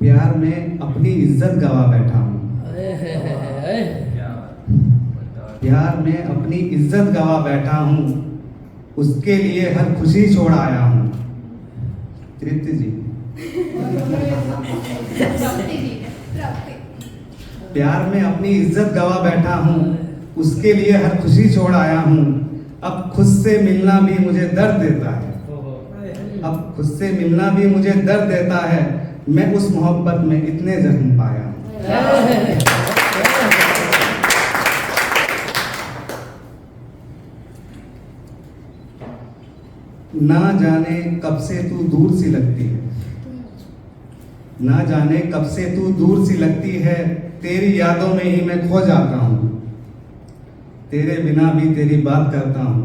प्यार में अपनी इज्जत गवा बैठा हूँ। प्यार में अपनी इज्जत गवा बैठा हूँ, उसके लिए हर खुशी छोड़ आया हूँ। तृप्ति जी। प्यार में अपनी इज्जत गवा बैठा हूँ, उसके लिए हर खुशी छोड़ आया हूँ। अब खुद से मिलना भी मुझे दर्द देता है। अब खुद से मिलना भी मुझे दर्द देता है। मैं उस मोहब्बत में इतने जख्म पाया हूँ। ना जाने कब से तू दूर सी लगती है, ना जाने कब से तू दूर सी लगती है। तेरी यादों में ही मैं खो जाता हूँ। तेरे बिना भी तेरी बात करता हूँ,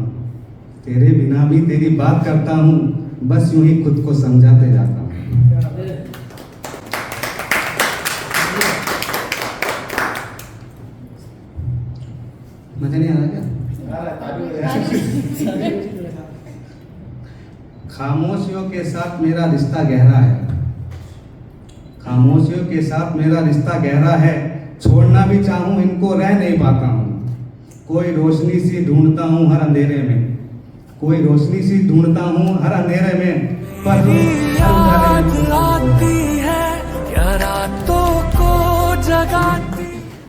तेरे बिना भी तेरी बात करता हूँ। बस यूं ही खुद को समझाते जाता हूँ। मजा नहीं आ रहा क्या? खामोशियों के साथ मेरा रिश्ता गहरा है। खामोशियों के साथ मेरा रिश्ता गहरा है। छोड़ना भी चाहूं इनको रह नहीं पाता हूं। कोई रोशनी सी ढूंढता हूं हर अंधेरे में, कोई रोशनी सी ढूंढता हूं हर अंधेरे में। पर याद आती है क्या रातों को जगा